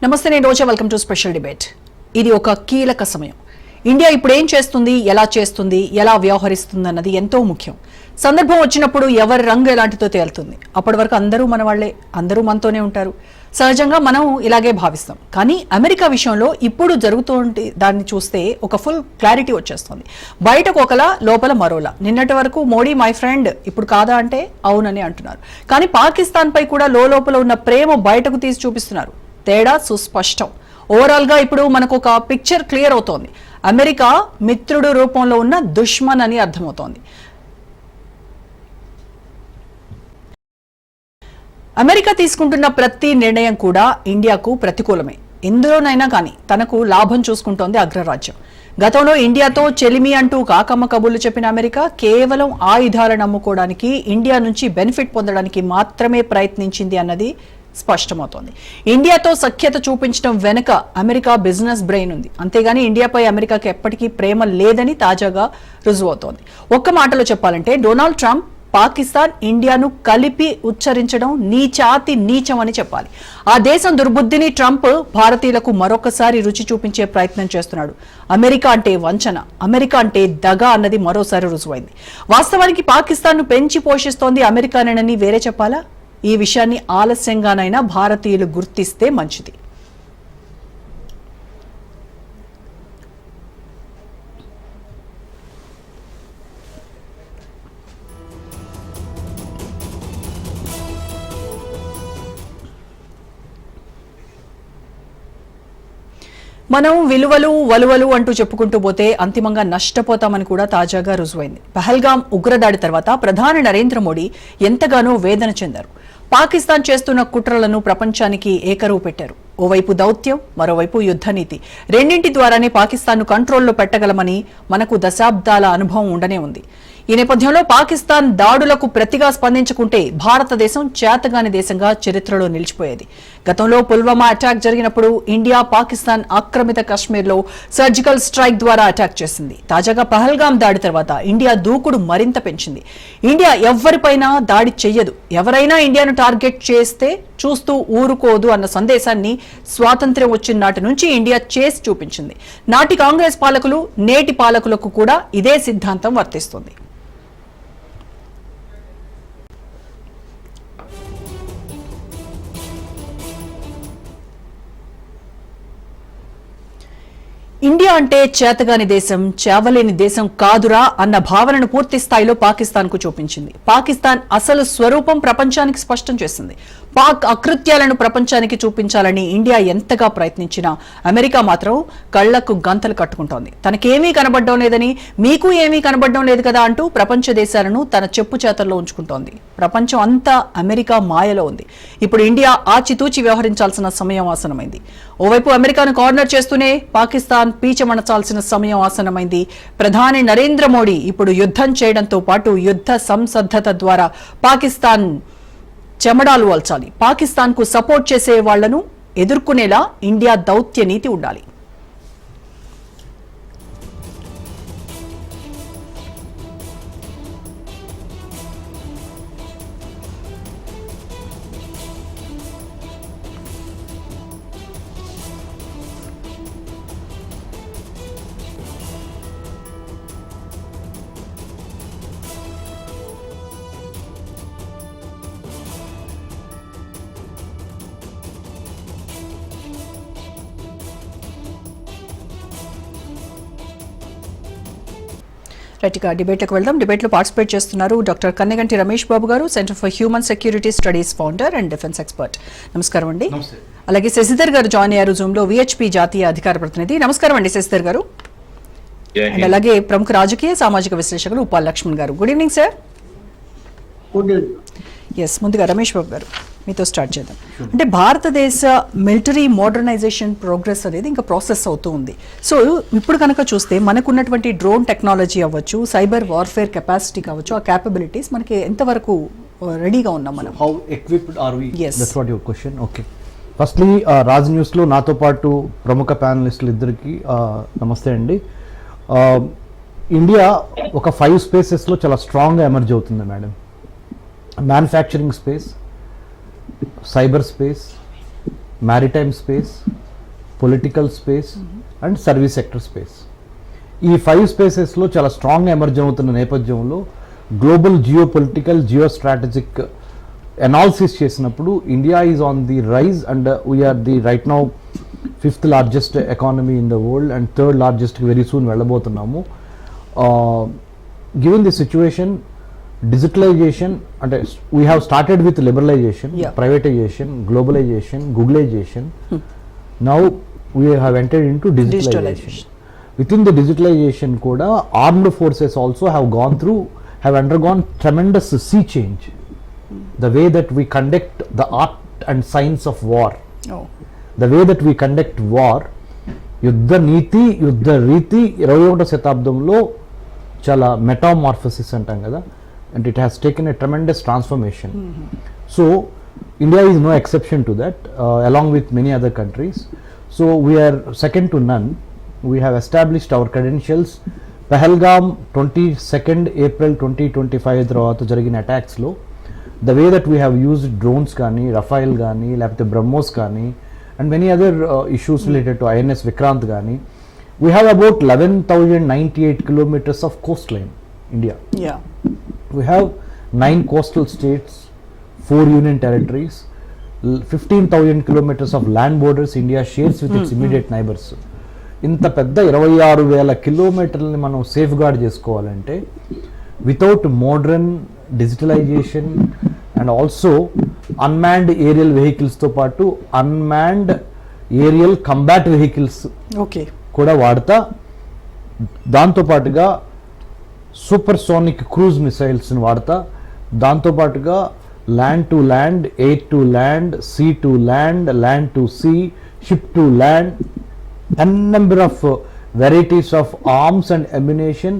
నమస్తే, నేను Roja. Welcome to special debate. ఇది ఒక కీలక సమయం. ఇండియా ఇప్పుడు ఏం చేస్తుంది, ఎలా చేస్తుంది, ఎలా వ్యవహరిస్తుంది అన్నది ఎంతో ముఖ్యం. సందర్భం వచ్చినప్పుడు ఎవరి రంగు ఎలాంటితో తేలుతుంది. అప్పటి వరకు అందరూ మన వాళ్లే, అందరూ మనతోనే ఉంటారు. సహజంగా మనం ఇలాగే భావిస్తాం. కానీ అమెరికా విషయంలో ఇప్పుడు జరుగుతుంటే దాన్ని చూస్తే ఒక ఫుల్ క్లారిటీ వచ్చేస్తుంది. బయటకు ఒకలా, లోపల మరోలా. నిన్నటి వరకు మోడీ మై ఫ్రెండ్, ఇప్పుడు కాదా అంటే అవునని అంటున్నారు. కానీ పాకిస్తాన్ పై కూడా లోపల ఉన్న ప్రేమ బయటకు తీసి చూపిస్తున్నారు. తేడా సుస్పష్టం. ఓవరాల్ గా ఇప్పుడు మనకు ఒక పిక్చర్ క్లియర్ అవుతోంది. అమెరికా మిత్రుడు రూపంలో ఉన్న దుష్మన్ అని అర్థమవుతోంది. అమెరికా తీసుకుంటున్న ప్రతి నిర్ణయం కూడా ఇండియాకు ప్రతికూలమే. ఎందులోనైనా కానీ తనకు లాభం చూసుకుంటోంది అగ్రరాజ్యం. గతంలో ఇండియాతో చెలిమి అంటూ కాకమ్మ కబుర్లు చెప్పిన అమెరికా కేవలం ఆయుధాలను అమ్ముకోవడానికి, ఇండియా నుంచి బెనిఫిట్ పొందడానికి మాత్రమే ప్రయత్నించింది అన్నది స్పష్టమవుతోంది. ఇండియాతో సఖ్యత చూపించడం వెనుక అమెరికా బిజినెస్ బ్రెయిన్ ఉంది. అంతేగాని ఇండియాపై అమెరికాకి ఎప్పటికీ ప్రేమ లేదని తాజాగా రుజువవుతోంది. ఒక్క మాటలో చెప్పాలంటే డొనాల్డ్ ట్రంప్ పాకిస్తాన్, ఇండియాను కలిపి ఉచ్చరించడం నీచాతి నీచం అని చెప్పాలి. ఆ దేశం దుర్బుద్ధిని ట్రంప్ భారతీయులకు మరొకసారి రుచి చూపించే ప్రయత్నం చేస్తున్నాడు. అమెరికా అంటే వంచన, అమెరికా అంటే దగా అన్నది మరోసారి రుజువైంది. వాస్తవానికి పాకిస్తాన్ను పెంచి పోషిస్తోంది అమెరికానేనని వేరే చెప్పాలా? ఈ విషయాన్ని ఆలస్యంగానైనా భారతీయులు గుర్తిస్తే మంచిది. మనం విలువలు వలువలు అంటూ చెప్పుకుంటూ పోతే అంతిమంగా నష్టపోతామని కూడా తాజాగా రుజువైంది. పహల్గాం ఉగ్రదాడి తర్వాత ప్రధాని నరేంద్ర మోడీ ఎంతగానో వేదన చెందారు. పాకిస్తాన్ చేస్తున్న కుట్రలను ప్రపంచానికి ఏకరువు పెట్టారు. ఓవైపు దౌత్యం, మరోవైపు యుద్ధనీతి. రెండింటి ద్వారానే పాకిస్తాన్ను కంట్రోల్లో పెట్టగలమని మనకు దశాబ్దాల అనుభవం ఉండనే ఉంది. ఈ నేపథ్యంలో పాకిస్తాన్ దాడులకు ప్రతిగా స్పందించుకుంటే భారతదేశం చేతగాని దేశంగా చరిత్రలో నిలిచిపోయేది. గతంలో పుల్వామా అటాక్ జరిగినప్పుడు ఇండియా పాకిస్తాన్ ఆక్రమిత కశ్మీర్లో సర్జికల్ స్ట్రైక్ ద్వారా అటాక్ చేసింది. తాజాగా పహల్గాం దాడి తర్వాత ఇండియా దూకుడు మరింత పెంచింది. ఇండియా ఎవరిపైనా దాడి చెయ్యదు, ఎవరైనా ఇండియాను టార్గెట్ చేస్తే చూస్తూ ఊరుకోదు అన్న సందేశాన్ని స్వాతంత్ర్యం వచ్చిన నాటి నుంచి ఇండియా చేసి చూపించింది. నాటి కాంగ్రెస్ పాలకులు, నేటి పాలకులకు కూడా ఇదే సిద్ధాంతం వర్తిస్తుంది. ఇండియా అంటే చేతగాని దేశం, చేవలేని దేశం కాదురా అన్న భావనను పూర్తి స్థాయిలో పాకిస్తాన్ కు చూపించింది. పాకిస్తాన్ అసలు స్వరూపం ప్రపంచానికి స్పష్టం చేసింది. పాక్ అకృత్యాలను ప్రపంచానికి చూపించాలని ఇండియా ఎంతగా ప్రయత్నించినా అమెరికా మాత్రం కళ్లకు గంతలు కట్టుకుంటోంది. తనకేమీ కనబడడం లేదని, మీకు ఏమీ కనబడడం లేదు కదా అంటూ ప్రపంచ దేశాలను తన చెప్పు చేతల్లో ఉంచుకుంటోంది. ప్రపంచం అంతా అమెరికా మాయలో ఉంది. ఇప్పుడు ఇండియా ఆచితూచి వ్యవహరించాల్సిన సమయం ఆసనమైంది. ఓవైపు అమెరికాను కార్నర్ చేస్తూనే పాకిస్తాన్ పీచమణచాల్సిన సమయం ఆసనమైంది. ప్రధాని నరేంద్ర మోడీ ఇప్పుడు యుద్ధం చేయడంతో పాటు యుద్ధ సంసద్ధత ద్వారా పాకిస్తాన్ చెమడాలు వల్చాలి. పాకిస్తాన్ కు సపోర్ట్ చేసే వాళ్లను ఎదుర్కొనేలా ఇండియా దౌత్య నీతి ఉండాలి. రైట్గా డిబేట్లకు వెళ్దాం. డిబేట్లో పార్టిసిపేట్ చేస్తున్నారు డాక్టర్ కన్నెగంటి రమేష్ బాబు గారు, centre for human security studies founder and defence expert. నమస్కారం అండి. అలాగే శశిధర్ గారు జాయిన్ అయ్యారు జూమ్ లో, విహెచ్పి జాతీయ అధికార ప్రతినిధి. నమస్కారం అండి శశిధర్ గారు. అండ్ అలాగే ప్రముఖ రాజకీయ సామాజిక విశ్లేషకులు ఉపాల్ లక్ష్మణ్ గారు. Good evening sir. ఎస్, ముందుగా రమేష్ బాబు గారు మీతో స్టార్ట్ చేద్దాం. అంటే భారతదేశ మిలిటరీ మోడర్నైజేషన్ ప్రోగ్రెస్ అనేది ఇంకా ప్రాసెస్ అవుతూ ఉంది. సో ఇప్పుడు కనుక చూస్తే మనకున్నటువంటి డ్రోన్ టెక్నాలజీ అవ్వచ్చు, సైబర్ వార్ఫేర్ కెపాసిటీ కావచ్చు, ఆ క్యాపబిలిటీస్ మనకి ఎంతవరకు రెడీగా ఉన్నాం మనం? How equipped are we? That's what your question. Okay, firstly Raj న్యూస్లో నాతో పాటు ప్రముఖ ప్యానలిస్టులు ఇద్దరికి నమస్తే అండి. ఇండియా ఒక 5 స్పేసెస్లో చాలా స్ట్రాంగ్గా ఎమర్జ్ అవుతుంది madam. Manufacturing space, cyber space, maritime space, political space and service sector space. ఈ 5 స్పేసెస్లో చాలా స్ట్రాంగ్ ఎమర్జ్ అవుతున్న నేపథ్యంలో global geo political geo strategic analysis చేసినప్పుడు India is on the rise and we are the right now 5th largest economy in the world and 3rd లార్జెస్ట్కి very soon వెళ్ళబోతున్నాము. Given the situation, digitalisation అంటే we have started with liberalisation, privatisation, globalisation, googlisation. Now we have entered into digitalisation. Within the digitalization kuda armed forces also have undergone tremendous sea change. The way that we conduct the art and science of war, the way that we conduct war, యుద్ధ నీతి యుద్ధ రీతి 21వ శతాబ్దంలో చాలా మెటామార్ఫసిస్ అంటాం కదా, and it has taken a tremendous transformation. So India is no exception to that, along with many other countries. So we are second to none. We have established our credentials. Pahalgam 22nd April 2025 తర్వాత జరిగిన అటాక్స్లో the way that we have used drones కానీ, రఫైల్ కానీ, లేకపోతే బ్రహ్మోస్ కానీ, and many other issues related to INS Vikrant కానీ, we have about 11,098 kilometers of coastline, India. Yeah. We have 9 coastal states, 4 union territories, 15,000 kilometers of land borders India shares with its immediate neighbors. ఇంత పెద్ద 26,000 కిలోమీటర్లని మనం safeguard చేసుకోవాలంటే without modern digitalisation and also unmanned aerial వెహికల్స్తో పాటు unmanned aerial combat vehicles కూడా వాడతా, దాంతోపాటుగా సూపర్ సోనిక్ క్రూజ్ మిసైల్స్ని వాడతా, దాంతోపాటుగా land to land, air to land, sea to land, land to sea, ship to land, a number of varieties of arms and ammunition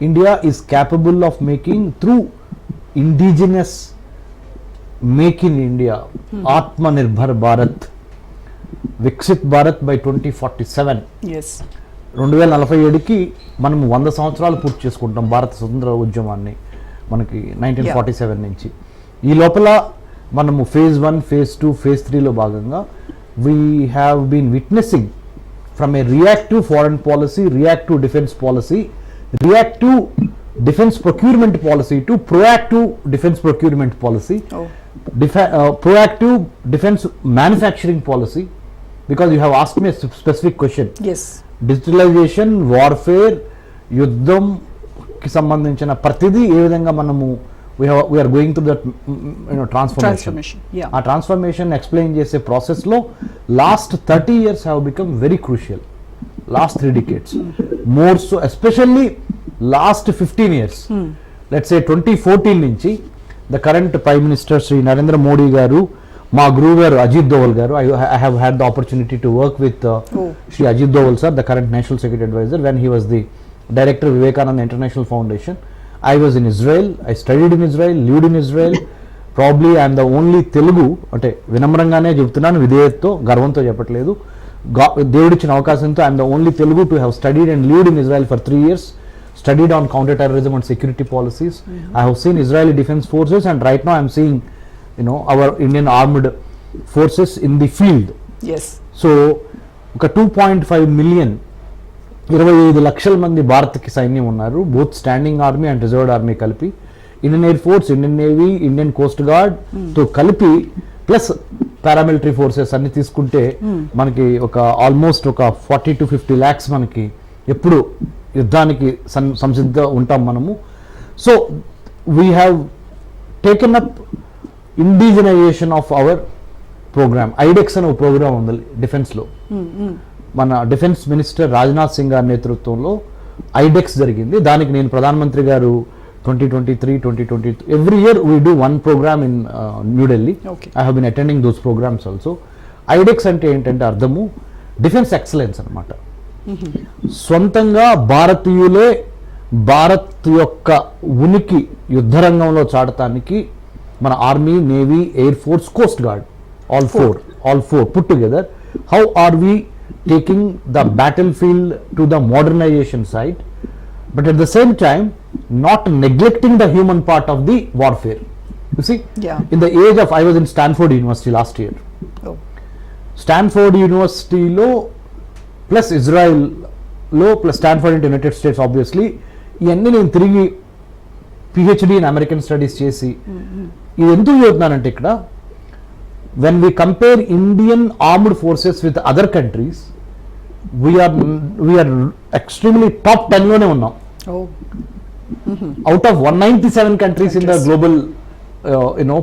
India is capable of making through indigenous make in India. Atmanirbhar Bharat, Viksit Bharat by 2047. Yes. 2047కి మనం 100 సంవత్సరాలు పూర్తి చేసుకుంటాం భారత స్వతంత్ర ఉద్యమాన్ని, మనకి 1947 నుంచి. ఈ లోపల మనము phase 1, phase 2, phase 3లో భాగంగా we have been witnessing from a reactive foreign policy, reactive defense policy, reactive defense procurement policy to proactive defense procurement policy, proactive defense manufacturing policy, because you have asked me a specific question. Yes. Digitalization, warfare, యుద్ధం కి సంబంధించిన ప్రతిదీ ఏ విధంగా మనము we are going through that transformation. Yeah. ఆ transformation explain చేసే ప్రాసెస్లో last 30 years have become very crucial. Last 3 decades. More so, especially last 15 years. Let's say 2014 నుంచి the current Prime Minister Sri Narendra Modi garu, మా గురువు గారు అజిత్ దోవల్ గారు, I have had the opportunity to work with Sri Ajit Doval sir, the current National Security Advisor, when he was the Director of Vivekananda International Foundation. I was in Israel, I studied in Israel, lived in Israel. Probably I am the only Telugu, అంటే వినమ్రంగానే చెప్తున్నాను, విధేయతతో గర్వంతో చెప్పట్లేదు, దేవుడిచ్చిన అవకాశంతో I am the only Telugu to have studied and lived in Israel for 3 years, studied on counter-terrorism and security policies. I have seen Israeli defense forces, and right now I am seeing our Indian armed forces in the field. Yes. So ఒక 2.5 million 25 లక్షల మంది భారత్కి సైన్యం ఉన్నారు, both standing army and reserved army కలిపి, Indian air force, Indian navy, Indian coast guard తో కలిపి plus paramilitary forces అన్ని తీసుకుంటే మనకి ఒక ఆల్మోస్ట్ ఒక 40 to 50 lakhs మనకి ఎప్పుడు యుద్ధానికి సంసిద్ధ ఉంటాం మనము. So we have taken up indigenisation of our programme. IDEX అనే ఒక ప్రోగ్రామ్ ఉంది డిఫెన్స్లో. మన డిఫెన్స్ మినిస్టర్ రాజ్నాథ్ సింగ్ గారి నేతృత్వంలో ఐడెక్స్ జరిగింది. దానికి నేను ప్రధానమంత్రి గారు 2023, 2022 every year we do 1 program in New Delhi. I have been attending those programmes also. ఐడెక్స్ అంటే ఏంటంటే అర్థము డిఫెన్స్ ఎక్సలెన్స్ అనమాట. సొంతంగా భారతీయులే భారత్ యొక్క ఉనికి యుద్ధరంగంలో చాటడానికి మన army, navy, air force, coast guard, all four put together, how are we taking the battlefield to the modernization side, but at the same time not neglecting the human part of the warfare. You see, in the age of, I was in Stanford University last year. Stanford University lo plus ఇజ్రాయిల్లో plus Stanford into United States obviously ఇవన్నీ నేను తిరిగి PhD in American studies చేసి ఇది ఎందుకు చదువుతున్నానంటే ఇక్కడ when we compare Indian armed forces with other countries we are extremely top 10 లోనే ఉన్నాం out of 197 countries in the global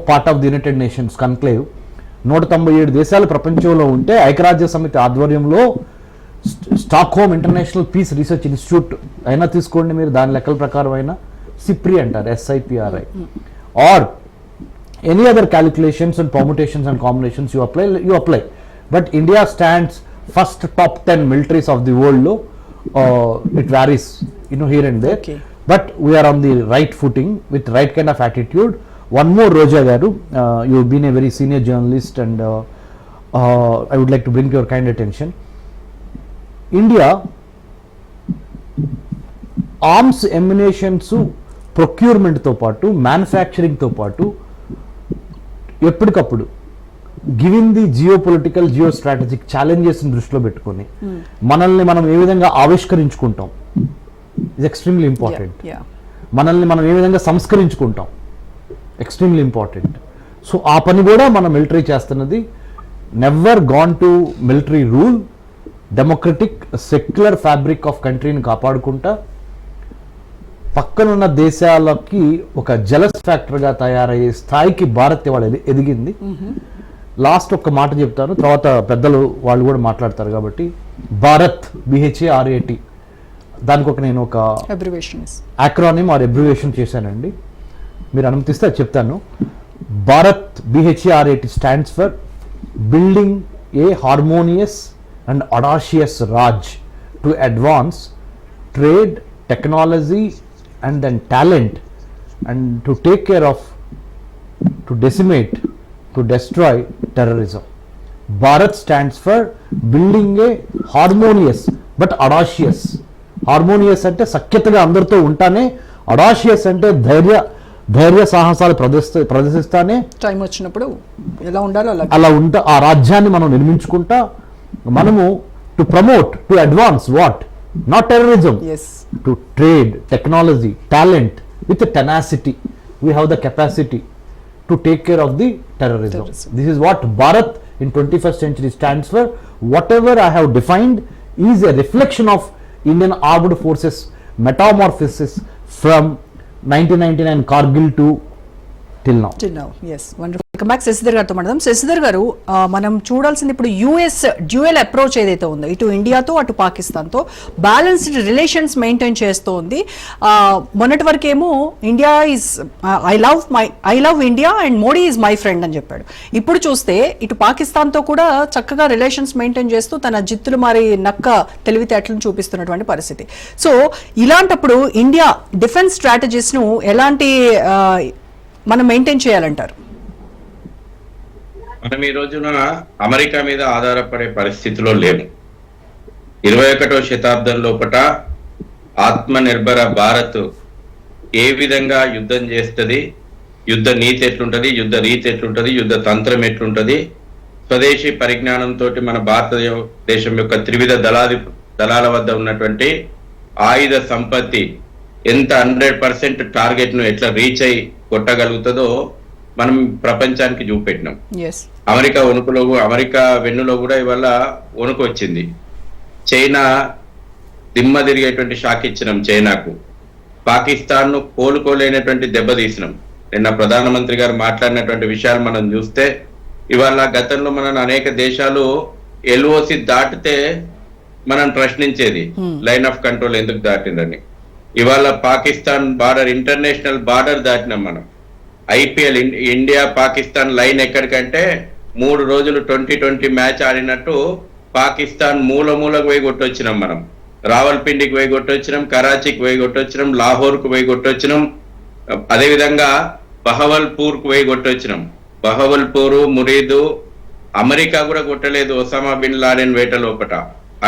part of the United Nations conclave 197 దేశాలు ప్రపంచంలో ఉంటే ఐక్యరాజ్య సమితి ఆధ్వర్యంలో Stockholm International Peace Research Institute అయినా తీసుకోండి మీరు దాని లెక్కల ప్రకారం అయినా సిప్రి అంటారు SIPRI or any other calculations and permutations and combinations you apply but India stands first top 10 militaries of the world లో it varies here and there. Okay. But we are on the right footing with right kind of attitude. One more, Roja Garu, you've been a very senior journalist and I would like to bring your kind attention. India arms emanations procurement తో పాటు manufacturing తో పాటు ఎప్పటికప్పుడు giving the Jio political geo strategic challenges దృష్టిలో పెట్టుకొని మనల్ని మనం ఏ విధంగా ఆవిష్కరించుకుంటాం is extremely important. మనల్ని మనం ఏ విధంగా సంస్కరించుకుంటాం ఎక్స్ట్రీమ్లీ ఇంపార్టెంట్. సో ఆ పని కూడా మన మిలిటరీ చేస్తున్నది. Never gone to military rule, democratic secular fabric of కంట్రీని కాపాడుకుంటా పక్కనున్న దేశాలకి ఒక జలస్ ఫ్యాక్టర్గా తయారయ్యే స్థాయికి భారత్ ఇవాళ ఎదిగింది. లాస్ట్ ఒక్క మాట చెప్తాను, తర్వాత పెద్దలు వాళ్ళు కూడా మాట్లాడతారు కాబట్టి. భారత్ BHARAT దానికి నేను ఒక యాక్రానిమ్ ఆర్ అబ్రివేషన్ చేశానండి, మీరు అనుమతిస్తే అది చెప్తాను. Bharat BHARAT stands for building a harmonious and audacious Raj to advance trade, technology and then talent and to take care of, to decimate, to destroy terrorism. Bharat stands for building a harmonious but audacious. Harmonious ante sakyataga andartho untane, audacious ante ధైర్య సాహసాలు ప్రదర్శిస్తానే time వచ్చినప్పుడు ఎలా ఉండాలో అలా ఉంటా ఆ రాజ్యాన్ని మనం నిర్మించుకుంటా మనము to promote, to advance what, not terrorism, yes, to trade, technology, talent with the tenacity. We have the capacity to take care of the terrorism. This is what Bharat in 21st century stands for. Whatever I have defined is a reflection of Indian armed forces metamorphosis from 1999 Kargil to till now. Yes, wonderful. Welcome back. Shashidhar గారితో మాట్లాడదాం. శశిధర్ గారు, మనం చూడాల్సింది ఇప్పుడు US dual approach ఏదైతే ఉందో, ఇటు ఇండియాతో అటు పాకిస్తాన్తో బ్యాలెన్స్డ్ రిలేషన్స్ మెయింటైన్ చేస్తూ ఉంది. మొన్నటి వరకేమో India is I love India and Modi is my friend అని చెప్పాడు. ఇప్పుడు చూస్తే ఇటు పాకిస్తాన్తో కూడా చక్కగా రిలేషన్స్ మెయింటైన్ చేస్తూ తన జిత్తులు మారి నక్క తెలివితేటలను చూపిస్తున్నటువంటి పరిస్థితి. సో ఇలాంటప్పుడు ఇండియా డిఫెన్స్ స్ట్రాటజీస్ను ఎలాంటి మనం మెయింటైన్ చేయాలంటారు? మనం ఈ రోజున అమెరికా మీద ఆధారపడే పరిస్థితిలో లేము. 21వ శతాబ్దం లోపట ఆత్మ నిర్భర భారత్ ఏ విధంగా యుద్ధం చేస్తుంది, యుద్ధ నీతి ఎట్లుంటది, యుద్ధ రీతి ఎట్లుంటది, యుద్ధ తంత్రం ఎట్లుంటది, స్వదేశీ పరిజ్ఞానంతో మన భారతదేశం యొక్క త్రివిధ దళాల వద్ద ఉన్నటువంటి ఆయుధ సంపత్తి ఎంత 100% టార్గెట్ ను ఎట్లా రీచ్ అయి కొట్టగలుగుతుందో మనం ప్రపంచానికి చూపెట్టినాం. అమెరికా వెన్నులో కూడా ఇవాళ వణుకు వచ్చింది. చైనా దిమ్మ తిరిగేటువంటి షాక్ ఇచ్చినాం చైనాకు. పాకిస్తాన్ ను కోలుకోలేనటువంటి దెబ్బతీసినాం. నిన్న ప్రధానమంత్రి గారు మాట్లాడినటువంటి విషయాలు మనం చూస్తే ఇవాళ గతంలో మనం అనేక దేశాలు LOC దాటితే మనం ప్రశ్నించేది లైన్ ఆఫ్ కంట్రోల్ ఎందుకు దాటిందని. ఇవాళ పాకిస్తాన్ బార్డర్, ఇంటర్నేషనల్ బార్డర్ దాటినాం మనం. IPL ఇండియా పాకిస్తాన్ లైన్ ఎక్కడికంటే 3 రోజులు 2020 మ్యాచ్ ఆడినట్టు పాకిస్తాన్ మూలకు పోయి కొట్టొచ్చినాం మనం. రావల్పిండికి పోయి కొట్టొచ్చినాం, కరాచీకి పోయి కొట్టొచ్చినాం, లాహోర్కు పోయి కొట్టొచ్చినాం, అదేవిధంగా బహవల్పూర్కు పోయి కొట్టొచ్చినాం. బహవల్పూరు, మురీదు, అమెరికా కూడా కొట్టలేదు ఒసామా బిన్ లాడెన్ వేట లోపట.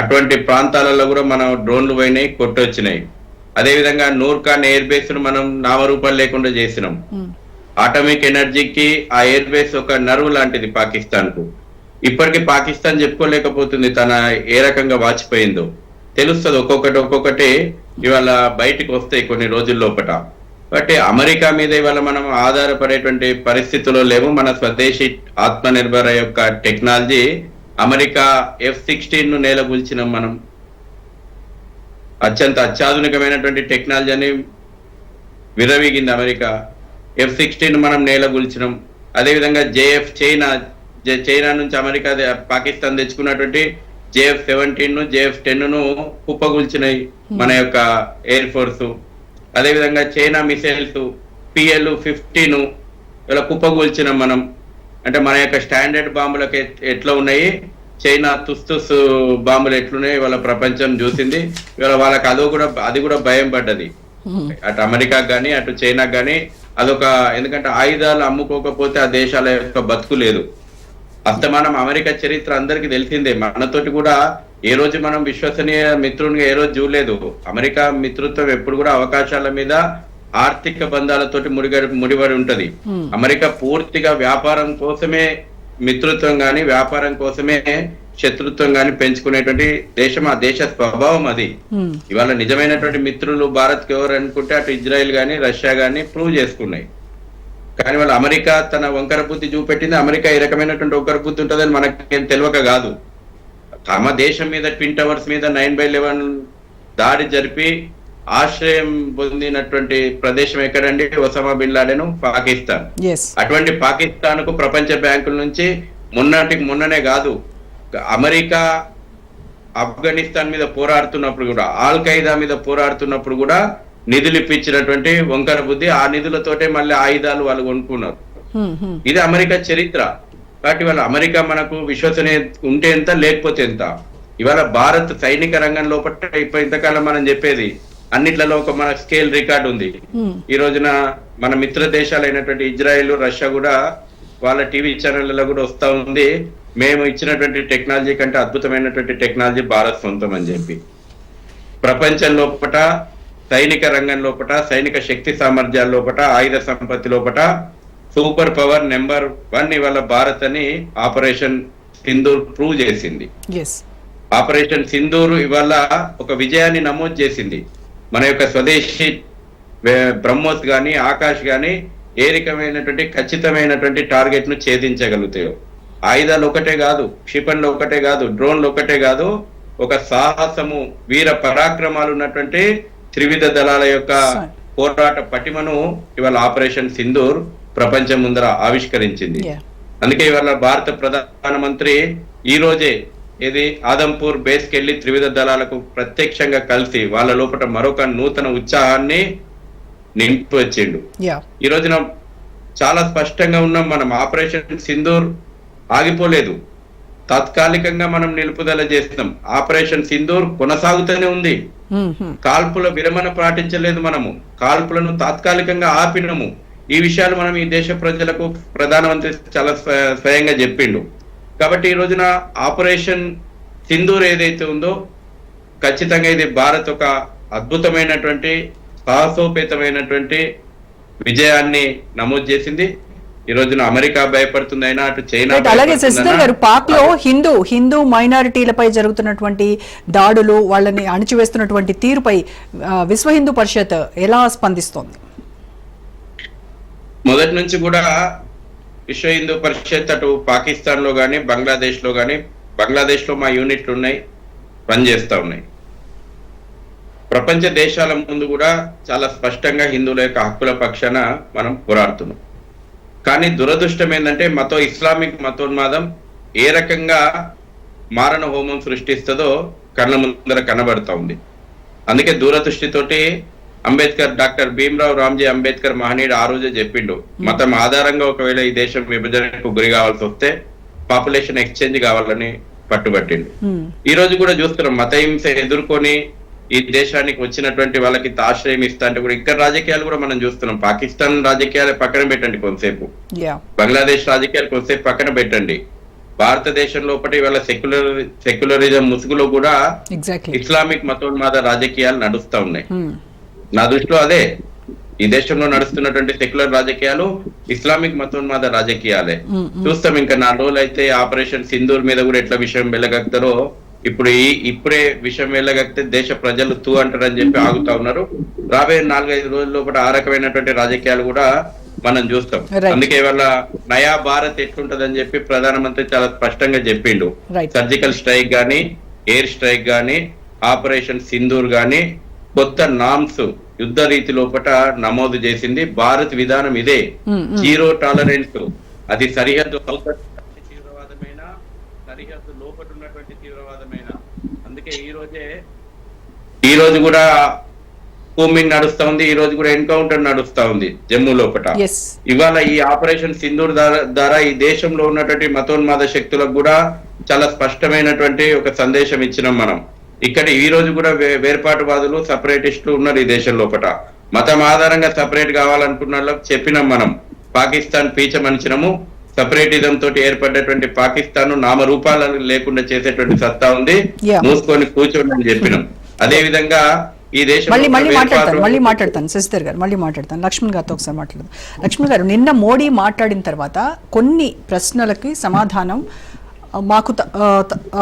అటువంటి ప్రాంతాలలో కూడా మనం డ్రోన్లు పోయినాయి, కొట్టొచ్చినాయి. అదేవిధంగా నూర్ఖాన్ ఎయిర్ బేస్ ను మనం నామరూపాలు లేకుండా చేసినాం. అటామిక్ ఎనర్జీకి ఆ ఎయిర్ బేస్ ఒక నర్వ్ లాంటిది పాకిస్తాన్ కు. ఇప్పటికీ పాకిస్తాన్ చెప్పుకోలేకపోతుంది తన ఏ రకంగా వాచిపోయిందో. తెలుస్తుంది ఒక్కొక్కటి ఇవాళ బయటికి వస్తాయి కొన్ని రోజుల లోపట. కాబట్టి అమెరికా మీద ఇవాళ మనం ఆధారపడేటువంటి పరిస్థితుల్లో లేవు. మన స్వదేశీ ఆత్మనిర్భర యొక్క టెక్నాలజీ అమెరికా F-16 ను నేలగూల్చినాం మనం. అత్యాధునికమైనటువంటి టెక్నాలజీని విరవీగింది అమెరికా. F-16 మనం నేలగూల్చినాం. అదేవిధంగా చైనా నుంచి అమెరికా పాకిస్తాన్ తెచ్చుకున్నటువంటి JF-17 JF-10 కుప్పగూల్చినాయి మన యొక్క ఎయిర్ ఫోర్స్. అదేవిధంగా చైనా మిసైల్స్ PL-15 ఇలా కుప్పగూల్చినాం మనం. అంటే మన యొక్క స్టాండర్డ్ బాంబులకు ఎట్లా ఉన్నాయి, చైనా తుస్ బాంబులు ఎట్లున్నాయి వాళ్ళ ప్రపంచం చూసింది. ఇవాళ వాళ్ళకి అది కూడా భయం పడ్డది. అటు అమెరికాకు కానీ అటు చైనాకు కానీ అదొక, ఎందుకంటే ఆయుధాలు అమ్ముకోకపోతే ఆ దేశాల యొక్క బతుకు లేదు. అస్తమానం అమెరికా చరిత్ర అందరికీ తెలిసిందే. మనతోటి కూడా ఏ రోజు మనం విశ్వసనీయ మిత్రునిగా ఏ రోజు చూడలేదు. అమెరికా మిత్రత్వం ఎప్పుడు కూడా అవకాశాల మీద, ఆర్థిక బంధాలతోటి ముడిపడి ఉంటది. అమెరికా పూర్తిగా వ్యాపారం కోసమే మిత్రత్వం గాని, వ్యాపారం కోసమే శత్రుత్వం గాని పెంచుకునేటువంటి దేశం. ఆ దేశ స్వభావం అది. ఇవాళ నిజమైనటువంటి మిత్రులు భారత్ కి ఎవరు అనుకుంటే అటు ఇజ్రాయెల్ గాని రష్యా గాని ప్రూవ్ చేసుకున్నాయి. కానీ వాళ్ళ అమెరికా తన వంకర బుద్ధి చూపెట్టింది. అమెరికా ఏ రకమైనటువంటి వంకర బుద్ధి ఉంటుందని మనకేం తెలియక కాదు. తమ దేశం మీద ట్విన్ టవర్స్ మీద 9/11 దాడి జరిపి ఆశ్రయం పొందినటువంటి ప్రదేశం ఎక్కడండి? Osama bin Laden, Pakistan. అటువంటి పాకిస్తాన్ కు ప్రపంచ బ్యాంకుల నుంచి మొన్ననే కాదు, అమెరికా ఆఫ్ఘనిస్తాన్ మీద పోరాడుతున్నప్పుడు కూడా, ఆల్ ఖైదా మీద పోరాడుతున్నప్పుడు కూడా నిధులు ఇప్పించినటువంటి వంకర బుద్ధి. ఆ నిధులతోటే మళ్ళీ ఆయుధాలు వాళ్ళు కొనుక్కున్నారు. ఇది అమెరికా చరిత్ర. కాబట్టి వాళ్ళ అమెరికా మనకు విశ్వసనీయ ఉంటే ఎంత, లేకపోతే ఎంత. ఇవాళ భారత్ సైనిక రంగం లోపల ఇంతకాలం మనం చెప్పేది అన్నిట్లలో ఒక మన స్కేల్ రికార్డ్ ఉంది. ఈ రోజున మన మిత్ర దేశాలైనటువంటి ఇజ్రాయెల్, రష్యా కూడా వాళ్ళ టీవీ ఛానళ్లలో కూడా వస్తా ఉంది, మేము ఇచ్చినటువంటి టెక్నాలజీ కంటే అద్భుతమైనటువంటి టెక్నాలజీ భారత్ సొంతం అని చెప్పి. ప్రపంచం లోపట, సైనిక రంగం లోపట, సైనిక శక్తి సామర్థ్యాల లోపట, ఆయుధ సంపత్తి లోపట సూపర్ పవర్ నెంబర్ 1 ఇవాళ భారత్ అని ఆపరేషన్ సింధూర్ ప్రూవ్ చేసింది. ఆపరేషన్ సింధూర్ ఇవాళ ఒక విజయాన్ని నమోదు చేసింది. మన యొక్క స్వదేశీ బ్రహ్మోస్ గాని, ఆకాష్ గాని ఏ రకమైనటువంటి ఖచ్చితమైనటువంటి టార్గెట్ ను ఛేదించగలుగుతాయో. ఆయుధాలు ఒకటే కాదు, క్షిపణులు ఒకటే కాదు, డ్రోన్లు ఒకటే కాదు, ఒక సాహసము, వీర పరాక్రమాలు ఉన్నటువంటి త్రివిధ దళాల యొక్క పోరాట పటిమను ఇవాళ ఆపరేషన్ సింధూర్ ప్రపంచం ముందర ఆవిష్కరించింది. అందుకే ఇవాళ భారత ప్రధానమంత్రి ఈ రోజే ఆదంపూర్ బేస్ కెళ్లి త్రివిధ దళాలకు ప్రత్యక్షంగా కలిసి వాళ్ళ లోపల మరొక నూతన ఉత్సాహాన్ని నింపి వచ్చిండు. ఈ రోజున చాలా స్పష్టంగా ఉన్నాం మనం. ఆపరేషన్ సింధూర్ ఆగిపోలేదు, తాత్కాలికంగా మనం నిలుపుదల చేస్తున్నాం. ఆపరేషన్ సింధూర్ కొనసాగుతూనే ఉంది. కాల్పుల విరమణ పాటించలేదు, మనము కాల్పులను తాత్కాలికంగా ఆపినము. ఈ విషయాలు మనం ఈ దేశ ప్రజలకు ప్రధానమంత్రి చాలా స్వయంగా చెప్పిండు. కాబట్టి ఈ రోజున ఆపరేషన్ సింధూర్ ఏదైతే ఉందో ఖచ్చితంగా ఇది భారత్ ఒక అద్భుతమైనటువంటి సాహసోపేతమైనటువంటి విజయాన్ని నమోదు చేసింది. ఈ రోజున అమెరికా భయపడుతుంది, అయినా అటు చైనా. అలాగే శశిధర్ గారు, పాక్ లో హిందూ మైనారిటీలపై జరుగుతున్నటువంటి దాడులు, వాళ్ళని అణిచివేస్తున్నటువంటి తీరుపై విశ్వ హిందూ పరిషత్ ఎలా స్పందిస్తోంది? మొదటి నుంచి కూడా విశ్వ హిందూ పరిషత్ అటు పాకిస్తాన్ లో గానీ, బంగ్లాదేశ్ లో గానీ, బంగ్లాదేశ్ లో మా యూనిట్లు ఉన్నాయి, పనిచేస్తా ఉన్నాయి. ప్రపంచ దేశాల ముందు కూడా చాలా స్పష్టంగా హిందువుల యొక్క హక్కుల పక్షాన మనం పోరాడుతున్నాం. కానీ దురదృష్టం ఏంటంటే ఇస్లామిక్ మతోన్మాదం ఏ రకంగా మారణ హోమం సృష్టిస్తుందో కళ్ళ ముందర కనబడతా ఉంది. అందుకే దూరదృష్టితోటి డాక్టర్ భీమ్రావ్ రామ్జీ అంబేద్కర్ మహనీయుడు ఆ రోజే చెప్పిండు, మతం ఆధారంగా ఒకవేళ ఈ దేశం విభజనకు గురి కావాల్సి వస్తే పాపులేషన్ ఎక్స్చేంజ్ కావాలని పట్టుబట్టిండు. ఈ రోజు కూడా చూస్తున్నాం, మత హింస ఎదుర్కొని ఈ దేశానికి వచ్చినటువంటి వాళ్ళకి ఆశ్రయం ఇస్తా అంటే కూడా ఇక్కడ రాజకీయాలు కూడా మనం చూస్తున్నాం. పాకిస్తాన్ రాజకీయాలు పక్కన పెట్టండి కొంతసేపు, బంగ్లాదేశ్ రాజకీయాలు కొంతసేపు పక్కన పెట్టండి, భారతదేశం లోపల ఇవాళ సెక్యులరిజం ముసుగులో కూడా ఇస్లామిక్ మతోన్మాద రాజకీయాలు నడుస్తా ఉన్నాయి. నా దృష్టిలో అదే ఈ దేశంలో నడుస్తున్నటువంటి సెక్యులర్ రాజకీయాలు ఇస్లామిక్ మతోన్మాద రాజకీయాలే. చూస్తాం ఇంకా 4 రోజులు అయితే ఆపరేషన్ సింధూర్ మీద కూడా ఎట్లా విషయం వెళ్ళగలుగుతారో. ఇప్పుడే విషయం వెళ్ళగలిగితే దేశ ప్రజలు తూ అంటారని చెప్పి ఆగుతా ఉన్నారు. రాబోయే 4-5 రోజుల లోపల ఆ రకమైనటువంటి రాజకీయాలు కూడా మనం చూస్తాం. అందుకే ఇవాళ నయా భారత్ ఎట్లుంటదని చెప్పి ప్రధానమంత్రి చాలా స్పష్టంగా చెప్పిండు. సర్జికల్ స్ట్రైక్ గానీ, ఎయిర్ స్ట్రైక్ గానీ, ఆపరేషన్ సింధూర్ గానీ కొత్త నామ్స్ యుద్ధ రీతి లోపల నమోదు చేసింది. భారత్ విధానం ఇదే, 0 టాలరెన్స్. అది సరిహద్దు తీవ్రవాదమైన, సరిహద్దు లోపల ఉన్నటువంటి తీవ్రవాదమైన. అందుకే ఈ రోజు కూడా కూమింగ్ నడుస్తా ఉంది, ఈ రోజు కూడా ఎన్కౌంటర్ నడుస్తా ఉంది జమ్మూ లోపల. ఇవాళ ఈ ఆపరేషన్ సింధూర్ ద్వారా ఈ దేశంలో ఉన్నటువంటి మతోన్మాద శక్తులకు కూడా చాలా స్పష్టమైనటువంటి ఒక సందేశం ఇచ్చినాం మనం. ఇక్కడ ఈ రోజు కూడా వేర్పాటువాదులు, సపరేటిస్టులు ఉన్నారు ఈ దేశం లోపల. మతం ఆధారంగా సపరేట్ కావాలనుకున్న చెప్పినాం మనం. పాకిస్తాన్ పీచమనిచినము. సపరేటిజం తోటి ఏర్పడ్డటువంటి పాకిస్తాన్ నామరూపాలను లేకుండా చేసేటువంటి సత్తా ఉంది, మూసుకొని కూర్చోండి అని చెప్పినాం. అదే విధంగా ఈ దేశం మళ్ళీ మాట్లాడతాను శశిధర్ గారు, మళ్ళీ మాట్లాడతాను. లక్ష్మణ్ గారితో ఒకసారి మాట్లాడదాం. లక్ష్మణ్ గారు, నిన్న మోడీ మాట్లాడిన తర్వాత కొన్ని ప్రశ్నలకి సమాధానం మాకు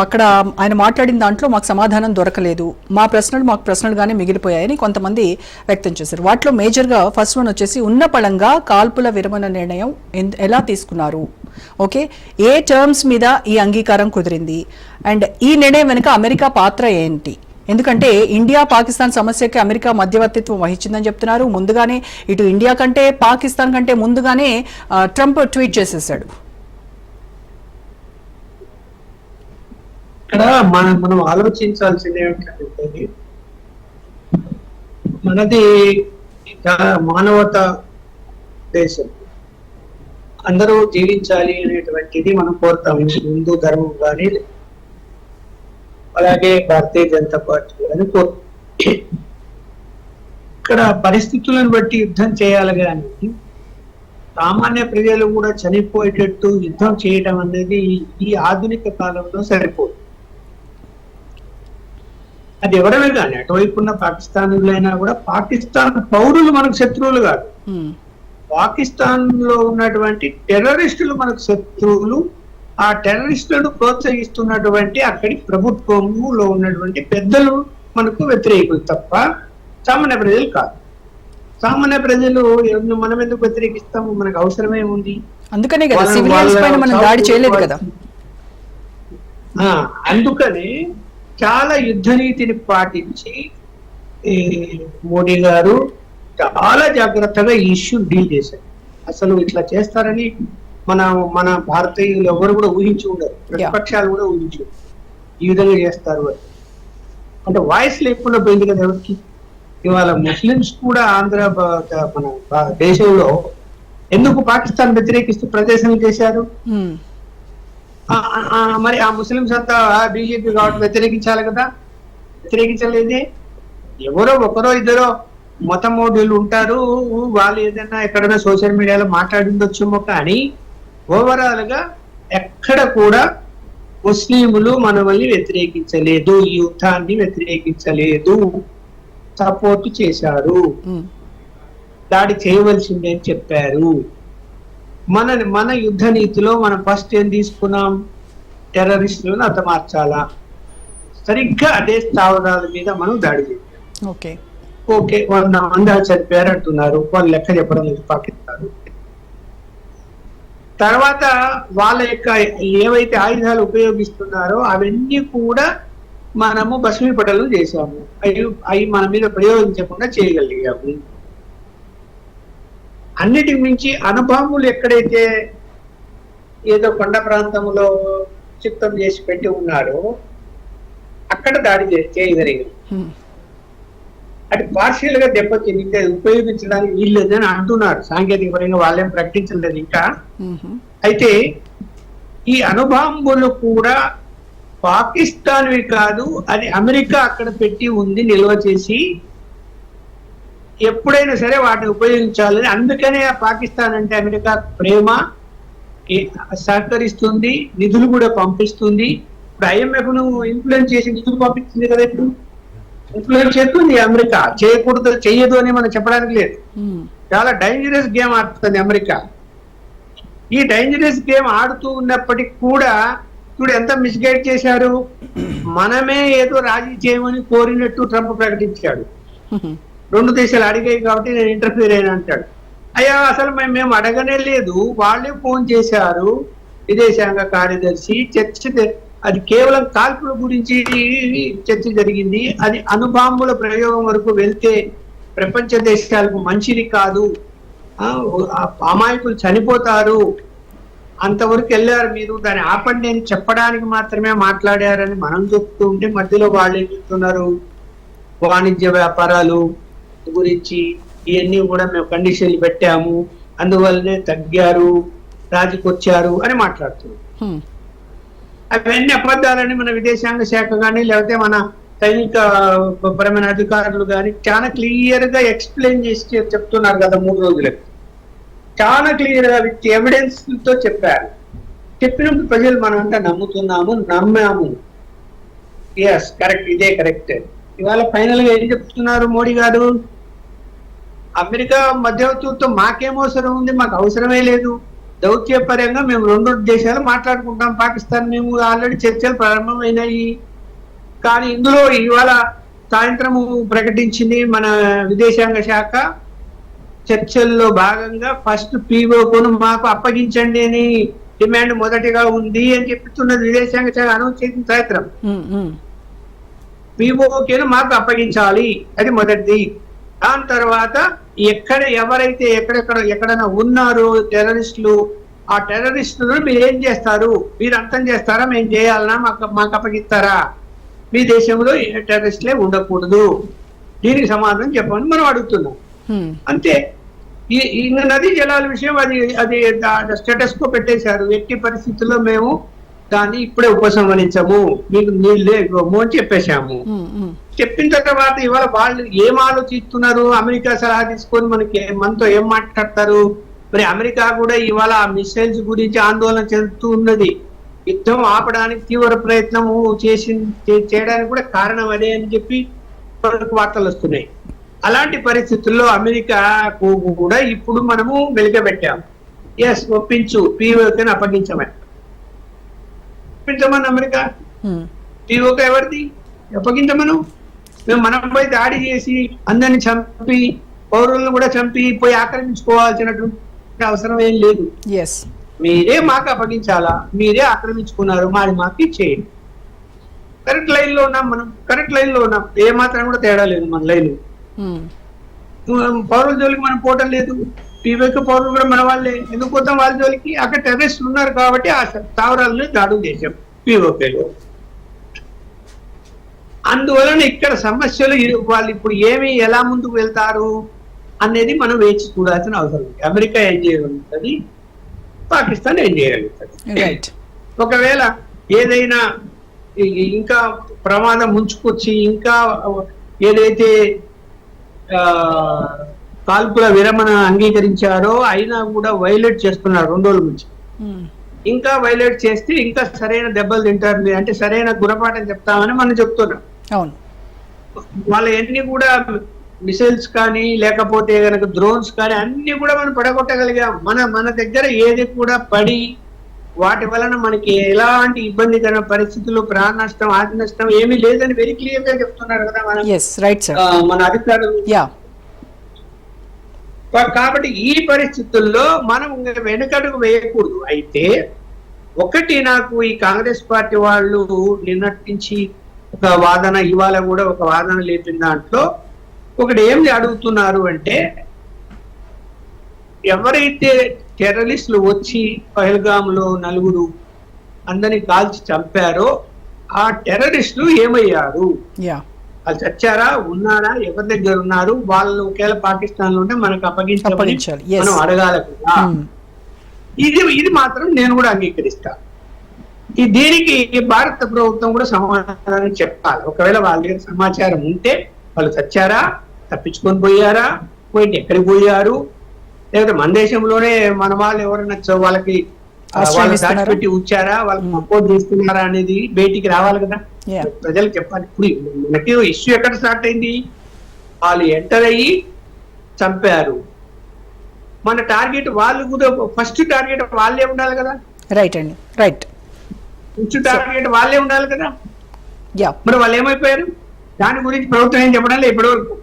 అక్కడ ఆయన మాట్లాడిన దాంట్లో మాకు సమాధానం దొరకలేదు, మాకు ప్రశ్నలుగానే మిగిలిపోయాయని కొంతమంది వ్యక్తం చేశారు. వాటిలో మేజర్గా ఫస్ట్ వన్ వచ్చేసి ఉన్నపళంగా కాల్పుల విరమణ నిర్ణయం ఎలా తీసుకున్నారు, ఓకే, ఏ టర్మ్స్ మీద ఈ అంగీకారం కుదిరింది, అండ్ ఈ నిర్ణయం వెనుక అమెరికా పాత్ర ఏంటి? ఎందుకంటే ఇండియా పాకిస్తాన్ సమస్యకి అమెరికా మధ్యవర్తిత్వం వహించిందని చెప్తున్నారు. ముందుగానే ఇటు ఇండియా కంటే పాకిస్తాన్ కంటే ముందుగానే ట్రంప్ ట్వీట్ చేసేసాడు. ఇక్కడ మనం ఆలోచించాల్సింది ఏమిటంటే, మనది మానవత దేశం, అందరూ జీవించాలి అనేటువంటిది మనం కోరుతాం. హిందూ ధర్మం కానీ, అలాగే భారతీయ జనతా పార్టీ కానీ ఇక్కడ పరిస్థితులను బట్టి యుద్ధం చేయాలి కానీ సామాన్య ప్రజలు కూడా చనిపోయేటట్టు యుద్ధం చేయడం అనేది ఈ ఆధునిక కాలంలో సరిపోదు. అది ఎవరైనా కానీ, అటువైపు ఉన్న పాకిస్తానీలైనా కూడా పాకిస్తాన్ పౌరులు మనకు శత్రువులు కాదు. పాకిస్తాన్ లో ఉన్నటువంటి టెర్రరిస్టులు మనకు శత్రువులు. ఆ టెర్రరిస్టులను ప్రోత్సహిస్తున్నటువంటి అక్కడి ప్రభుత్వంలో ఉన్నటువంటి పెద్దలు మనకు వ్యతిరేకులు తప్ప సామాన్య ప్రజలు కాదు. సామాన్య ప్రజలు మనం ఎందుకు వ్యతిరేకిస్తాము? మనకు అవసరమేముంది? అందుకనే కదా సివిలియన్స్ పైన మనం దాడి చేయలేదు కదా. అందుకని చాలా యుద్ధ నీతిని పాటించి మోడీ గారు చాలా జాగ్రత్తగా ఈ ఇష్యూ డీల్ చేశారు. అసలు ఇట్లా చేస్తారని మన భారతీయులు ఎవరు కూడా ఊహించి ఉండరు, ప్రతిపక్షాలు కూడా ఊహించి ఈ విధంగా చేస్తారు అంటే వాయిస్ లేకుండా పోయింది కదా ఎవరికి. ఇవాళ ముస్లిమ్స్ కూడా మన దేశంలో ఎందుకు పాకిస్తాన్ వ్యతిరేకిస్తూ ప్రదర్శనలు చేశారు? మరి ఆ ముస్లింస్ అంతా బీజేపీ కాబట్టి వ్యతిరేకించాలి కదా, వ్యతిరేకించలేదే. ఎవరో ఒకరో ఇద్దరో మతమోడీలు ఉంటారు, వాళ్ళు ఏదైనా ఎక్కడైనా సోషల్ మీడియాలో మాట్లాడిందొచ్చేమో, కానీ ఓవరాల్ గా ఎక్కడ కూడా ముస్లింలు మనల్ని వ్యతిరేకించలేదు, ఈ యుద్ధాన్ని వ్యతిరేకించలేదు, సపోర్ట్ చేశారు, దాడి చేయవలసిందే అని చెప్పారు. మన యుద్ధ నీతిలో మనం ఫస్ట్ ఏం తీసుకున్నాం? టెర్రరిస్టులను హతమార్చాలా. సరిగ్గా అదే స్థావరాల మీద మనం దాడి చేయాలి. ఓకే 100 మంది చనిపోయారు అంటున్నారు, వాళ్ళు లెక్క చెప్పడం లేదు పాకిస్తాన్. తర్వాత వాళ్ళ యొక్క ఏవైతే ఆయుధాలు ఉపయోగిస్తున్నారో అవన్నీ కూడా మనము భస్మీపటలు చేశాము, అవి మన మీద ప్రయోగించకుండా చేయగలిగాము. అన్నిటి మించి అణుబాంబులు ఎక్కడైతే ఏదో కొండ ప్రాంతంలో చిత్తం చేసి పెట్టి ఉన్నారో అక్కడ దాడి చేయగలిగారు. అది పార్షియల్ గా దెబ్బతింది, ఇంకా ఉపయోగించడానికి వీల్లేదని అంటున్నారు. సాంకేతిక పరంగా వాళ్ళేం ప్రకటించలేదు ఇంకా. అయితే ఈ అణుబాంబులు కూడా పాకిస్తాన్వి కాదు, అది అమెరికా అక్కడ పెట్టి ఉంది నిల్వ చేసి, ఎప్పుడైనా సరే వాటిని ఉపయోగించాలని. అందుకనే పాకిస్తాన్ అంటే అమెరికా ప్రేమ, సహకరిస్తుంది, నిధులు కూడా పంపిస్తుంది. ఇప్పుడు IMF ను ఇన్ఫ్లుయెన్స్ చేసి నిధులు పంపిస్తుంది కదా. ఇప్పుడు ఇన్ఫ్లుయెన్స్ చేస్తుంది అమెరికా. చేయకూడదు చెయ్యదు అని మనం చెప్పడానికి లేదు. Hmm. చాలా డేంజరస్ గేమ్ ఆడుతుంది అమెరికా. ఈ డేంజరస్ గేమ్ ఆడుతూ ఉన్నప్పటికీ కూడా ఇప్పుడు ఎంత మిస్గైడ్ చేశారు. మనమే ఏదో రాజీ చేయమని కోరినట్టు ట్రంప్ ప్రకటించాడు. 2 దేశాలు అడిగాయి కాబట్టి నేను ఇంటర్ఫీర్ అయినా అంటాడు. అయ్యా అసలు మేము అడగనే లేదు, వాళ్ళే ఫోన్ చేశారు విదేశాంగ కార్యదర్శి. చర్చ అది కేవలం కాల్పుల గురించి చర్చ జరిగింది. అది అణుబాంబుల ప్రయోగం వరకు వెళ్తే ప్రపంచ దేశాలకు మంచిది కాదు, అమాయకులు చనిపోతారు, అంతవరకు వెళ్ళారు మీరు, దాన్ని ఆపండి అని చెప్పడానికి మాత్రమే మాట్లాడారని మనం చెప్తూ ఉంటే మధ్యలో వాళ్ళు ఏం చెప్తున్నారు, వాణిజ్య వ్యాపారాలు గురించి ఇవన్నీ కూడా మేము కండిషన్లు పెట్టాము, అందువల్లనే తగ్గారు, రాజుకొచ్చారు అని మాట్లాడుతున్నారు. అవన్నీ అబద్ధాలని మన విదేశాంగ శాఖ కానీ లేకపోతే మన సైనిక పరమైన అధికారులు కానీ చాలా క్లియర్ గా ఎక్స్ప్లెయిన్ చేసి చెప్తున్నారు కదా. 3 రోజులకి చాలా క్లియర్ గా విత్ ఎవిడెన్స్ తో చెప్పారు. చెప్పినప్పుడు ప్రజలు మనం అంతా నమ్మాము. ఎస్ కరెక్ట్, ఇదే కరెక్ట్. ఇవాళ ఫైనల్ గా ఏం చెప్తున్నారు మోడీ గారు, అమెరికా మధ్యవర్తిత్వం మాకేం అవసరం ఉంది, మాకు అవసరమే లేదు, దౌత్యపరంగా మేము 2 దేశాలు మాట్లాడుకుంటాం, పాకిస్తాన్ మేము ఆల్రెడీ చర్చలు ప్రారంభమైనాయి. కానీ ఇందులో ఇవాళ సాయంత్రము ప్రకటించింది మన విదేశాంగ శాఖ, చర్చల్లో భాగంగా ఫస్ట్ పీఓకోను మాకు అప్పగించండి అని డిమాండ్ మొదటిగా ఉంది అని చెప్తున్నది విదేశాంగ శాఖ అనౌన్స్ చేసిన సాయంత్రం. పీఓకేను మాకు అప్పగించాలి, అది మొదటిది. దాని తర్వాత ఎవరైతే ఎక్కడైనా ఉన్నారో టెర్రరిస్టులు, ఆ టెర్రరిస్టులను మీరు ఏం చేస్తారు, మీరు అంతం చేస్తారా, మేము చేయాలన్నా మాకు అప్పగిస్తారా, మీ దేశంలో టెర్రరిస్టులే ఉండకూడదు, దీనికి సమాధానం చెప్పమని మనం అడుగుతున్నాం. అంతే. ఈ నదీ జలాల విషయం అది స్టేటస్ కో పెట్టేశారు. ఎట్టి పరిస్థితుల్లో మేము దాన్ని ఇప్పుడే ఉపసంహరించము, మీకు నీళ్ళే ఇవ్వము అని చెప్పేశాము. చెప్పిన తర్వాత ఇవాళ వాళ్ళు ఏం ఆలోచిస్తున్నారు, అమెరికా సలహా తీసుకొని మనతో ఏం మాట్లాడతారు. మరి అమెరికా కూడా ఇవాళ ఆ మిసైల్స్ గురించి ఆందోళన చెందుతూ ఉన్నది. యుద్ధం ఆపడానికి తీవ్ర ప్రయత్నము చేయడానికి కూడా కారణం అదే అని చెప్పి వార్తలు వస్తున్నాయి. అలాంటి పరిస్థితుల్లో అమెరికాకు కూడా ఇప్పుడు మనము వెలిగబెట్టాము. ఎస్ ఒప్పించు, పీఓకేని అప్పగించమని అమెరికా. పీఓకే ఎవరిది, అప్పగించమను. మేము మనపై దాడి చేసి అందరిని చంపి పౌరులను కూడా చంపి పోయి ఆక్రమించుకోవాల్సినటువంటి అవసరం ఏం లేదు. మీరే మాకు అప్పగించాలా, మీరే ఆక్రమించుకున్నారు, మాకు ఇచ్చేయండి. కరెక్ట్ లైన్ లో ఉన్నాం, మనం కరెక్ట్ లైన్ లో ఉన్నాం, ఏ మాత్రం కూడా తేడా లేదు మన లైన్. పౌరుల జోలికి మనం పోవటం లేదు, పీవైకి పౌరులు కూడా మన వాళ్ళే, ఎందుకు పోతాం వాళ్ళ జోలికి, అక్కడ టెర్రరిస్టులు ఉన్నారు కాబట్టి ఆ స్థావరాలను దాడులు చేశాం పీఓకేలో. అందువలన ఇక్కడ సమస్యలు వాళ్ళు ఇప్పుడు ఎలా ముందుకు వెళ్తారు అనేది మనం వేచి చూడాల్సిన అవసరం ఉంది. అమెరికా ఏం చేయగలుగుతుంది, పాకిస్తాన్ ఏం చేయగలుగుతుంది. ఒకవేళ ఏదైనా ఇంకా ప్రమాదం ముంచుకొచ్చి ఇంకా ఏదైతే కాల్పుల విరమణ అంగీకరించారో అయినా కూడా వైలేట్ చేస్తున్నారు 2 రోజుల నుంచి. ఇంకా వైలేట్ చేస్తే ఇంకా సరైన దెబ్బలు తింటారు, అంటే సరైన గుణపాఠం చెప్తామని మనం చెప్తున్నాం. వాళ్ళ ఎన్ని కూడా మిసైల్స్ కానీ లేకపోతే కనుక డ్రోన్స్ కానీ అన్ని కూడా మనం పడగొట్టగలిగాం. మన దగ్గర ఏది కూడా పడి వాటి వలన మనకి ఎలాంటి ఇబ్బందికర పరిస్థితులు, ప్రాణ నష్టం, ఆస్తి నష్టం ఏమీ లేదని వెరీ క్లియర్ గా చెప్తున్నారు కదా మన అధికారులు. కాబట్టి ఈ పరిస్థితుల్లో మనం వెనుకడుగు వేయకూడదు. అయితే ఒకటి నాకు ఈ కాంగ్రెస్ పార్టీ వాళ్ళు నిన్నటి నుంచి ఒక వాదన, ఇవాళ కూడా ఒక వాదన లేపిన దాంట్లో ఒకటి ఏం అడుగుతున్నారు అంటే, ఎవరైతే టెర్రరిస్టులు వచ్చి పహల్గామ్ లో 4 అందరినీ కాల్చి చంపారో ఆ టెర్రరిస్టులు ఏమయ్యారు, వాళ్ళు చచ్చారా, ఉన్నారా, ఎవరి దగ్గర ఉన్నారు, వాళ్ళు ఒకవేళ పాకిస్తాన్ లో ఉంటే మనకు అప్పగించాలి, మనం అడగాలి కదా. ఇది మాత్రం నేను కూడా అంగీకరిస్తా. దీనికి భారత ప్రభుత్వం కూడా సమాధానం చెప్పాలి. ఒకవేళ వాళ్ళ దగ్గర సమాచారం ఉంటే వాళ్ళు చచ్చారా, తప్పించుకొని పోయారా, పోయి ఎక్కడికి పోయారు, లేకపోతే మన దేశంలోనే మన వాళ్ళు ఎవరైనా వాళ్ళకి ఆశ్రయం వాళ్ళు ఇస్తున్నారా? దాచిపెట్టి ఉంచారా, వాళ్ళకి సపోర్ట్ చేస్తున్నారా అనేది బయటికి రావాలి కదా, Yeah. ప్రజలు చెప్పాలి. ఇప్పుడు మనకి ఇష్యూ ఎక్కడ స్టార్ట్ అయింది, వాళ్ళు ఎంటర్ అయ్యి చంపారు. మన టార్గెట్ వాళ్ళు కూడా, ఫస్ట్ టార్గెట్ వాళ్ళే ఉండాలి కదా, రైట్ అండి, రైట్. ఫస్ట్ టార్గెట్ వాళ్ళే ఉండాలి కదా. యా, మరి వాళ్ళు ఏమైపోయారు, దాని గురించి ప్రభుత్వం ఏం చెప్పడం లేదు ఇప్పటివరకు.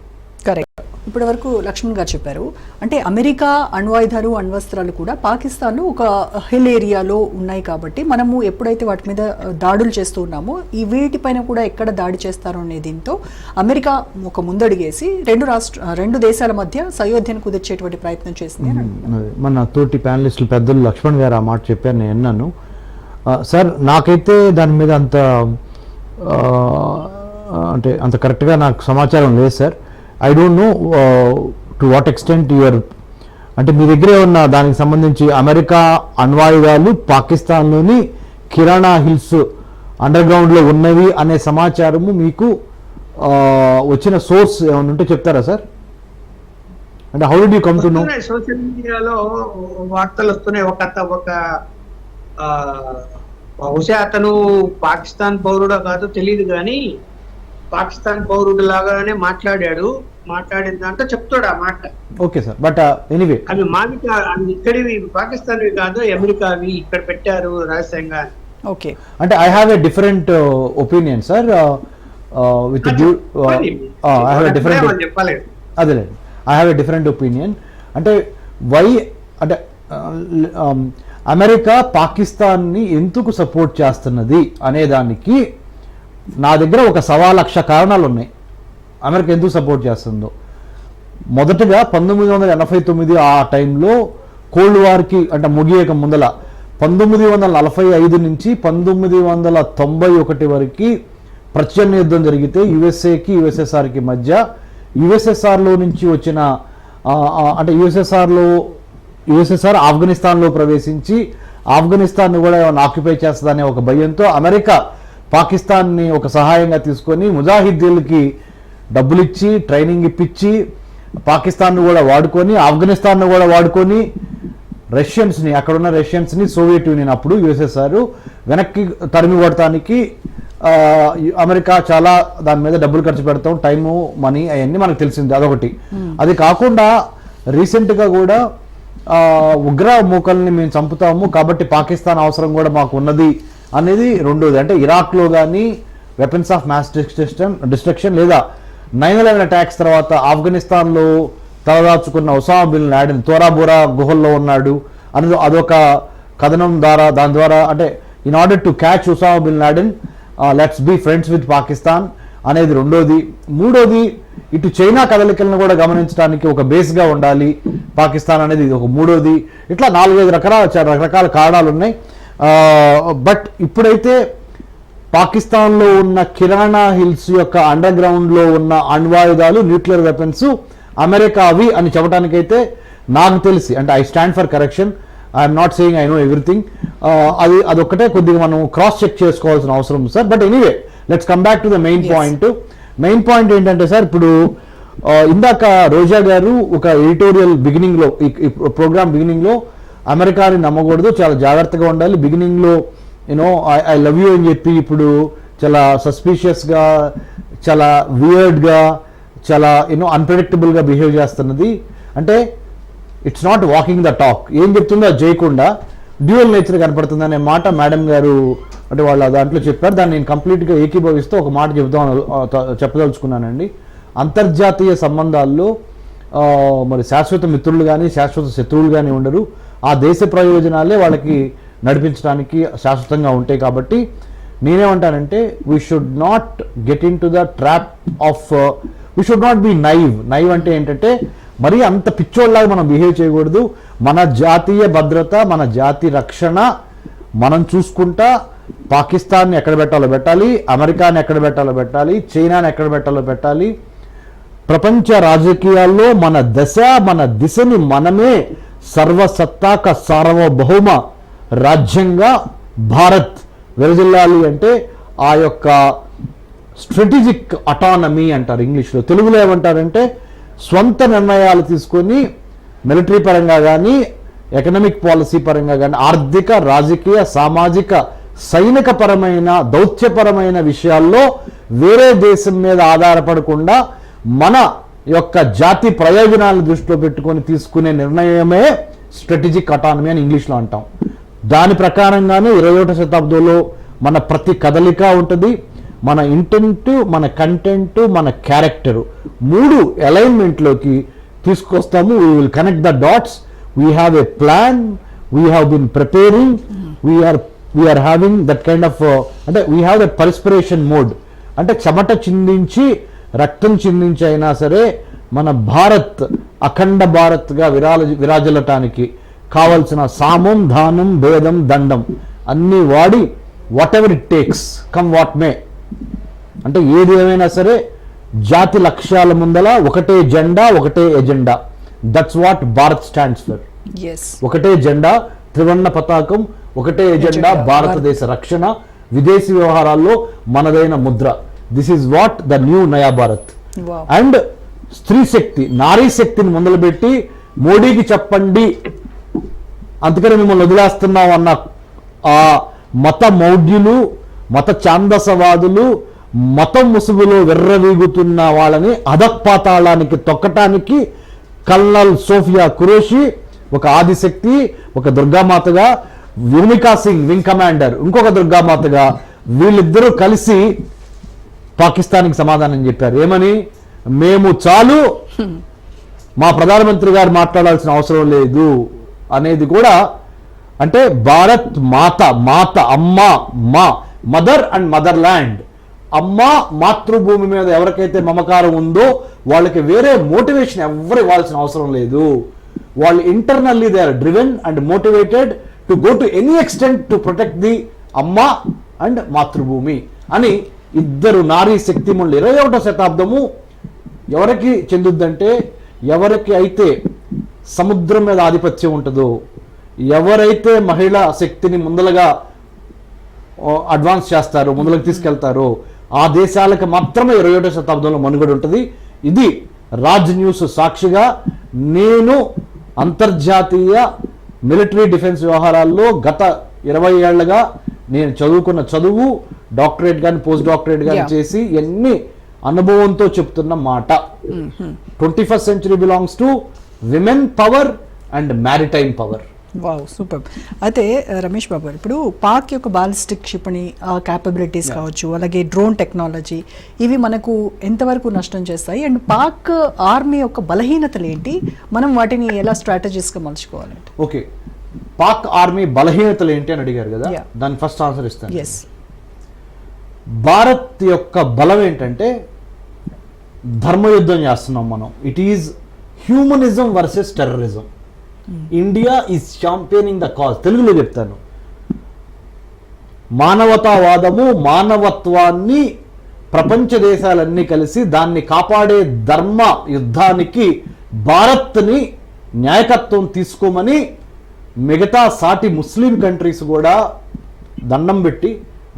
కరెక్ట్. ఇప్పటి వరకు లక్ష్మణ్ గారు చెప్పారు, అంటే అమెరికా అణ్వాయుధాలు అణ్వస్త్రాలు కూడా పాకిస్తాన్లో ఒక హిల్ ఏరియాలో ఉన్నాయి కాబట్టి మనము ఎప్పుడైతే వాటి మీద దాడులు చేస్తూ ఉన్నామో ఈ వీటిపైన కూడా ఎక్కడ దాడి చేస్తారో అనే దీంతో అమెరికా ఒక ముందడుగేసి రెండు దేశాల మధ్య సయోధ్యను కుదిర్చేటువంటి ప్రయత్నం చేసింది అని అంటున్నారు. మన తోటి ప్యానలిస్టులు పెద్దలు లక్ష్మణ్ గారు ఆ మాట చెప్పారు, నేను విన్నాను. సార్ నాకైతే దాని మీద అంటే అంత కరెక్ట్గా నాకు సమాచారం లేదు sir. I don't know to what extent your, అంటే మీ దగ్గరే ఉన్న దానికి సంబంధించి అమెరికా అణ్వాయుధాలు పాకిస్తాన్లోని కిరాణా హిల్స్ అండర్ గ్రౌండ్లో ఉన్నవి అనే సమాచారము మీకు వచ్చిన సోర్స్ ఏమైనా ఉంటే చెప్తారా సార్? అంటే how did you come to know? Social మీడియాలో వార్తలు వస్తున్నాయి. ఒక బహుశా అతను పాకిస్తాన్ పౌరుడో కాదో తెలియదు కానీ పాకిస్తాన్ పౌరుడు లాగానే మాట్లాడిన దాంట్లో చెప్తాడు ఆ మాట. ఓకే సార్, బట్ ఎనీవే అవి మావి అవి ఇక్కడివి, పాకిస్తాన్వి కాదు, అమెరికావి ఇక్కడ పెట్టారు రహస్యంగా. ఓకే, అంటే I have a different opinion sir with I have a different, చెప్పాలి అదేలేండి, I have a different opinion. అంటే అంటే అమెరికా పాకిస్తాన్ని ఎందుకు సపోర్ట్ చేస్తున్నది అనే దానికి నా దగ్గర ఒక 1,00,000 కారణాలు ఉన్నాయి అమెరికా ఎందుకు సపోర్ట్ చేస్తుందో. మొదటగా 1989 ఆ టైంలో కోల్డ్ వార్కి అంటే ముగియక ముందల 1945 నుంచి 1991 వరకు ప్రచండ యుద్ధం జరిగితే యుఎస్ఏకి యుఎస్ఎస్ఆర్కి మధ్య, యుఎస్ఎస్ఆర్లో నుంచి వచ్చిన అంటే యుఎస్ఎస్ఆర్ ఆఫ్ఘనిస్తాన్లో ప్రవేశించి ఆఫ్ఘనిస్తాన్ కూడా ఆక్యుపై చేస్తుందనే ఒక భయంతో అమెరికా పాకిస్తాన్ని ఒక సహాయంగా తీసుకొని ముజాహిద్దీన్లకి డబ్బులు ఇచ్చి ట్రైనింగ్ ఇప్పించి పాకిస్తాన్ను కూడా వాడుకొని ఆఫ్ఘనిస్తాన్ను కూడా వాడుకొని రష్యన్స్ని, అక్కడున్న రష్యన్స్ని సోవియట్ యూనియన్ అప్పుడు యుఎస్ఎస్ఆర్ వెనక్కి తరిమి కొడటానికి అమెరికా చాలా దాని మీద డబ్బులు ఖర్చు పెడతాం, టైము మనీ అవన్నీ మనకు తెలిసింది, అదొకటి. అది కాకుండా రీసెంట్గా కూడా ఉగ్ర మూకల్ని మేము చంపుతాము కాబట్టి పాకిస్తాన్ అవసరం కూడా మాకు ఉన్నది అనేది రెండోది. అంటే ఇరాక్లో కానీ వెపన్స్ ఆఫ్ మ్యాస్ డిస్ట్రక్షన్ లేదా 9/11 అటాక్స్ తర్వాత ఆఫ్ఘనిస్తాన్లో తలదాచుకున్న ఉసామా బిన్ లాడెన్ తోరాబోరా గుహల్లో ఉన్నాడు అనేది అదొక కథనం ద్వారా, దాని ద్వారా అంటే in order to catch Osama bin Laden let's be friends with Pakistan అనేది రెండోది. మూడోది ఇటు చైనా కదలికలను కూడా గమనించడానికి ఒక బేస్గా ఉండాలి పాకిస్తాన్ అనేది ఒక మూడోది. ఇట్లా 4-5 రకరకాల కారణాలు ఉన్నాయి. బట్ ఇప్పుడైతే పాకిస్తాన్లో ఉన్న కిరాణా హిల్స్ యొక్క అండర్ గ్రౌండ్లో ఉన్న అణ్వాయుధాలు న్యూక్లియర్ వెపన్స్ అమెరికావి అని చెప్పడానికైతే నాకు తెలిసి, అంటే I stand for correction, I'm not saying I know everything, అదొక్కటే కొద్దిగా మనం క్రాస్ చెక్ చేసుకోవాల్సిన అవసరం ఉంది sir. But anyway let's come back to the main point. Main point ఏంటంటే సార్, ఇప్పుడు ఇందాక రోజా గారు ఒక ఎడిటోరియల్ బిగినింగ్లో, ఈ ప్రోగ్రామ్ బిగినింగ్లో అమెరికాని నమ్మకూడదు, చాలా జాగ్రత్తగా ఉండాలి, బిగినింగ్లో యూనో ఐ లవ్ యూ అని చెప్పి ఇప్పుడు చాలా సస్పీషియస్గా, చాలా వియర్డ్గా, చాలా అన్ప్రెడిక్టబుల్గా బిహేవ్ చేస్తున్నది. అంటే it's not walking the talk, ఏం చెప్తుందో అది చేయకుండా డ్యూయల్ నేచర్ కనపడుతుంది అనే మాట మేడం గారు అంటే వాళ్ళ దాంట్లో చెప్పారు. దాన్ని నేను కంప్లీట్గా ఏకీభవిస్తూ ఒక మాట చెప్పదలుచుకున్నానండి. అంతర్జాతీయ సంబంధాల్లో మరి శాశ్వత మిత్రులు కానీ శాశ్వత శత్రువులు కానీ ఉండరు, ఆ దేశ ప్రయోజనాలే వాళ్ళకి నడిపించడానికి శాశ్వతంగా ఉంటాయి. కాబట్టి నేనేమంటానంటే we should not get into the trap of, we should not be naive అంటే ఏంటంటే మరీ అంత పిచ్చోళ్ళలాగా మనం బిహేవ్ చేయకూడదు. మన జాతీయ భద్రత, మన జాతి రక్షణ మనం చూసుకుంటా పాకిస్తాన్ని ఎక్కడ పెట్టాలో పెట్టాలి, అమెరికాని ఎక్కడ పెట్టాలో పెట్టాలి, చైనాని ఎక్కడ పెట్టాలో పెట్టాలి. ప్రపంచ రాజకీయాల్లో మన దశ, మన దిశని మనమే సర్వసత్తాక సార్వభౌమ రాజ్యంగా భారత్ విరజిల్లాలి అంటే ఆ యొక్క స్ట్రాటజిక్ అటానమీ అంటారు ఇంగ్లీష్లో. తెలుగులో ఏమంటారంటే స్వంత నిర్ణయాలు తీసుకొని మిలిటరీ పరంగా కానీ ఎకనామిక్ పాలసీ పరంగా కానీ, ఆర్థిక, రాజకీయ, సామాజిక, సైనిక పరమైన, దౌత్యపరమైన విషయాల్లో వేరే దేశం మీద ఆధారపడకుండా మన యొక్క జాతి ప్రయోజనాలను దృష్టిలో పెట్టుకొని తీసుకునే నిర్ణయమే స్ట్రాటజిక్ అటానమీ అని ఇంగ్లీష్లో అంటాం. దాని ప్రకారంగానే 21వ శతాబ్దంలో మన ప్రతి కదలిక ఉంటుంది. మన ఇంటెంట్, మన కంటెంట్, మన క్యారెక్టర్ 3 అలైన్మెంట్లోకి తీసుకొస్తాము. We will connect the dots. We have a plan, we have been preparing, we are having that kind of, అంటే we have that perspiration mode. అంటే చెమట చిందించి రక్తం చిందించి అయినా సరే మన భారత్ అఖండ భారత్గా విరాజలటానికి కావలసిన సామం, దానం, భేదం, దండం అన్నీ వాడి what ever it takes, come what may, అంటే ఏది ఏమైనా సరే జాతి లక్ష్యాల ముందల ఒకటే జెండా, ఒకటే agenda. That's what Bharat stands for. ఒకటే జెండా, త్రివర్ణ పతాకం, ఒకటే ఎజెండా, భారతదేశ రక్షణ, విదేశీ వ్యవహారాల్లో మనదైన Mudra. This is what the new నయా భారత్. అండ్ స్త్రీ శక్తి, నారీ శక్తిని మొదలుపెట్టి మోడీకి చెప్పండి అందుకని మిమ్మల్ని వదిలేస్తున్నాం అన్న ఆ మత మౌఢ్యులు, మత ఛాందసవాదులు, మతం ముసుగులో వెర్రవీగుతున్న వాళ్ళని అధపాతాళానికి తొక్కటానికి కల్నల్ సోఫియా ఖురేషి ఒక ఆదిశక్తి, ఒక దుర్గామాతగా, యూనికా సింగ్ వింగ్ కమాండర్ ఇంకొక దుర్గామాతగా, వీళ్ళిద్దరూ కలిసి పాకిస్తాన్కి సమాధానం చెప్పారు. ఏమని? మేము చాలు, మా ప్రధానమంత్రి గారు మాట్లాడాల్సిన అవసరం లేదు అనేది కూడా. అంటే భారత్ మాత, అమ్మ, మా మదర్ అండ్ మదర్ ల్యాండ్, అమ్మ మాతృభూమి మీద ఎవరికైతే మమకారం ఉందో వాళ్ళకి వేరే మోటివేషన్ ఎవరు ఇవ్వాల్సిన అవసరం లేదు. వాళ్ళు internally they are driven and motivated to go to any extent to protect the అమ్మ అండ్ మాతృభూమి అని ఇద్దరు నారీ శక్తిముళ్ళు. 21వ శతాబ్దము ఎవరికి చెందుద్దంటే, ఎవరికి అయితే సముద్రం మీద ఆధిపత్యం ఉంటుందో, ఎవరైతే మహిళా శక్తిని ముందలుగా అడ్వాన్స్ చేస్తారో, ముందులకు తీసుకెళ్తారో ఆ దేశాలకు మాత్రమే 21వ శతాబ్దంలో మనుగడ ఉంటుంది. ఇది రాజ్ న్యూస్ సాక్షిగా నేను అంతర్జాతీయ మిలిటరీ డిఫెన్స్ వ్యవహారాల్లో గత 20 ఏళ్లుగా నేను చదువుకున్న చదువు, డాక్టరేట్ కానీ పోస్ట్ డాక్టరేట్ కానీ చేసి ఎన్ని అనుభవంతో చెప్తున్న మాట. 21st century belongs to women power and maritime power. Wow, super. అయితే రమేష్ బాబు గారు, ఇప్పుడు పాక్ యొక్క బాలిస్టిక్ క్షిపణి క్యాపబిలిటీస్ కావచ్చు, అలాగే డ్రోన్ టెక్నాలజీ, ఇవి మనకు ఎంతవరకు నష్టం చేస్తాయి? అండ్ పాక్ ఆర్మీ యొక్క బలహీనతలు ఏంటి? మనం వాటిని ఎలా స్ట్రాటజీస్గా మలుచుకోవాలంటే? ఓకే, పాక్ ఆర్మీ బలహీనతలు ఏంటి అని అడిగారు కదా, దాని ఫస్ట్ ఆన్సర్ ఇస్తాను. భారత్ యొక్క బలం ఏంటంటే ధర్మయుద్ధం చేస్తున్నాం మనం. It is humanism versus terrorism. India is championing the cause. తెలుగులో చెప్తాను, మానవతావాదము, మానవత్వాన్ని ప్రపంచ దేశాలన్నీ కలిసి దాన్ని కాపాడే ధర్మ యుద్ధానికి భారత్ని న్యాయకత్వం తీసుకోమని మిగతా సాటి ముస్లిం కంట్రీస్ కూడా దండం పెట్టి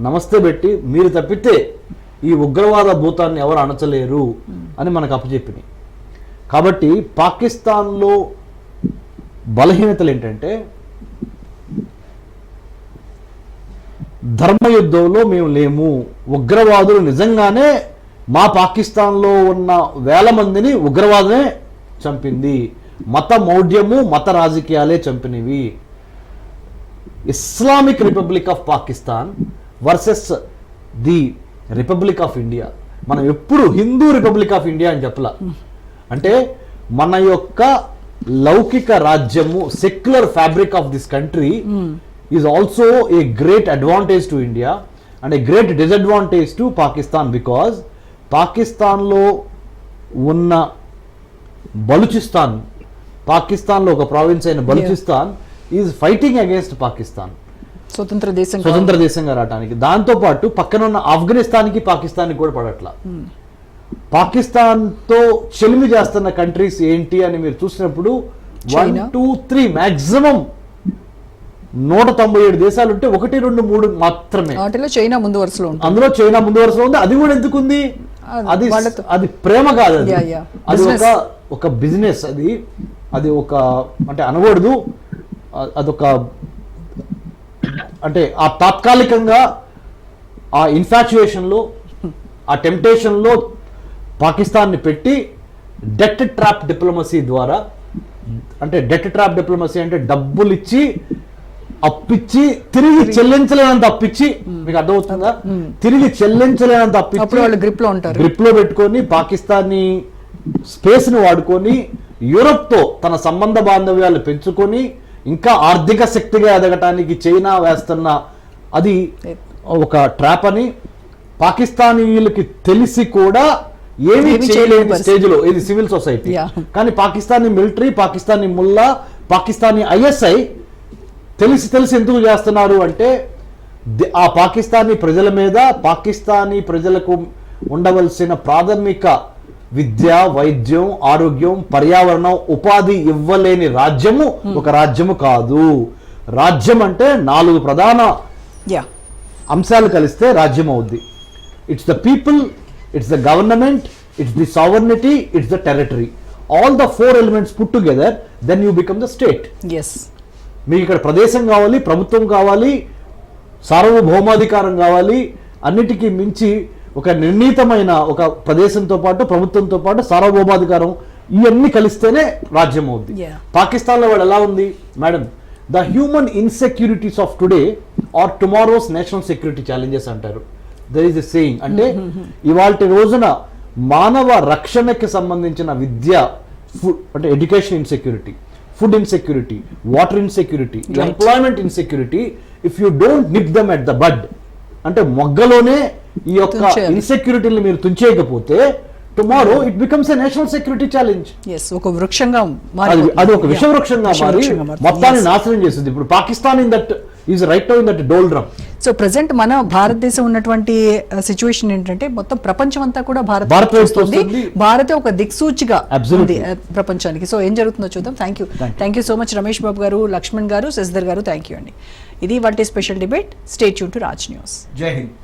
నమస్తే పెట్టి, మీరు తప్పితే ఈ ఉగ్రవాద భూతాన్ని ఎవరు అణచలేరు అని మనకు అప్పచెప్పినాయి. కాబట్టి పాకిస్తాన్లో బలహీనతలు ఏంటంటే, ధర్మయుద్ధంలో మేము లేము. ఉగ్రవాదులు నిజంగానే మా పాకిస్తాన్లో ఉన్న 1000 మందిని ఉగ్రవాదమే చంపింది. మత మౌఢ్యము, మత రాజకీయాలే చంపినవి. Islamic republic of Pakistan versus the republic of India. మనం ఎప్పుడు హిందూ రిపబ్లిక్ ఆఫ్ ఇండియా అని చెప్పలా. అంటే మన యొక్క లౌకిక రాజ్యము, secular fabric of this country is also a great advantage to India and a great disadvantage to Pakistan. Because పాకిస్తాన్లో ఉన్న బలూచిస్తాన్, పాకిస్తాన్లో ఒక ప్రావిన్స్ అయిన Balochistan is fighting against Pakistan, స్వతంత్ర దేశంగా రావడానికి. దాంతోపాటు పక్కన ఉన్న ఆఫ్ఘనిస్తాన్కి పాకిస్తాన్కి కూడా పడట్లా. పాకిస్తాన్తో చెలిమి చేస్తున్న కంట్రీస్ ఏంటి అని మీరు చూసినప్పుడు 1, 2, 3 మ్యాక్సిమం 197 దేశాలు ఉంటే 1, 2, 3 మాత్రమే. చైనా ముందు వరుసలో ఉంది. అందులో చైనా ముందు వరుసలో ఉంది. అది కూడా ఎందుకుంది? అది ప్రేమ కాదు, అది ఒక బిజినెస్. అది ఒక అంటే అనకూడదు, అదొక అంటే ఆ తాత్కాలికంగా ఆ ఇన్ఫాచ్యుయేషన్లో ఆ టెంప్టేషన్లో పాకిస్తాన్ని పెట్టి డెట్ ట్రాప్ డిప్లొమసీ ద్వారా, అంటే డెట్ ట్రాప్ డిప్లొమసీ అంటే డబ్బులు ఇచ్చి అప్పిచ్చి తిరిగి చెల్లించలేనంత అప్పిచ్చి, మీకు అర్థమవుతుందా, తిరిగి చెల్లించలేనంత అప్పుడు వాళ్ళు గ్రిప్ లో ఉంటారు. గ్రిప్ లో పెట్టుకొని పాకిస్తానీ స్పేస్ ని వాడుకొని యూరప్ తో తన సంబంధ బాంధవ్యాలు పెంచుకొని ఇంకా ఆర్థిక శక్తిగా ఎదగటానికి చైనా వేస్తున్న అది ఒక ట్రాప్ అని పాకిస్తానీయులకి తెలిసి కూడా ఏమీ చేయలేని స్టేజ్ లో ఇది సివిల్ సొసైటీ. కానీ పాకిస్తానీ మిలిటరీ, పాకిస్తానీ ముల్లా, పాకిస్తానీ ఐఎస్ఐ తెలిసి ఎందుకు చేస్తున్నారు అంటే ఆ పాకిస్తానీ ప్రజల మీద, పాకిస్తానీ ప్రజలకు ఉండవలసిన ప్రాథమిక విద్య, వైద్యం, ఆరోగ్యం, పర్యావరణం, ఉపాధి ఇవ్వలేని రాజ్యము ఒక రాజ్యము కాదు. రాజ్యం అంటే 4 ప్రధాన అంశాలు కలిస్తే రాజ్యం అవుద్ది. It's the people, it's the government, it's the sovereignty, it's the territory. All the 4 elements put together, then you become the state. మీకు ఇక్కడ ప్రదేశం కావాలి, ప్రభుత్వం కావాలి, సార్వభౌమాధికారం కావాలి, అన్నిటికీ మించి ఒక నిర్ణీతమైన ఒక ప్రదేశంతో పాటు, ప్రభుత్వంతో పాటు సార్వభౌమాధికారం, ఇవన్నీ కలిస్తేనే రాజ్యం అవుద్ది. పాకిస్తాన్లో వాళ్ళు ఎలా ఉంది madam? The human insecurities of today are tomorrow's national security challenges అంటారు. There is a saying. అంటే ఇవాల్టి రోజున మానవ రక్షణకి సంబంధించిన విద్య, అంటే education insecurity, food insecurity, water insecurity, employment insecurity, if you don't nip them at the bud, అంటే మొగ్గలోనే ఈ యొక్క ఇన్సెక్యూరిటీని మీరు తుంచేయకపోతే tomorrow it becomes a national security challenge. ఒక వృక్షంగా అది ఒక విషవృక్షంగా మారి మొత్తాన్ని నాశనం చేస్తుంది. ఇప్పుడు Pakistan in that is right now in that doldrum. So present మన భారతదేశం ఉన్నటువంటి సిచ్యువేషన్ ఏంటంటే మొత్తం ప్రపంచం అంతా కూడా భారత్ భారతే ఒక దిక్సూచిగా ఉంది ప్రపంచానికి. సో ఏం జరుగుతుందో చూద్దాం. Thank you so much Ramesh Babu garu, Lakshman గారు, శశిధర్ గారు, థ్యాంక్ యూ అండి. ఇది వాటి special debate. Stay tune to Raj news. జై హింద్.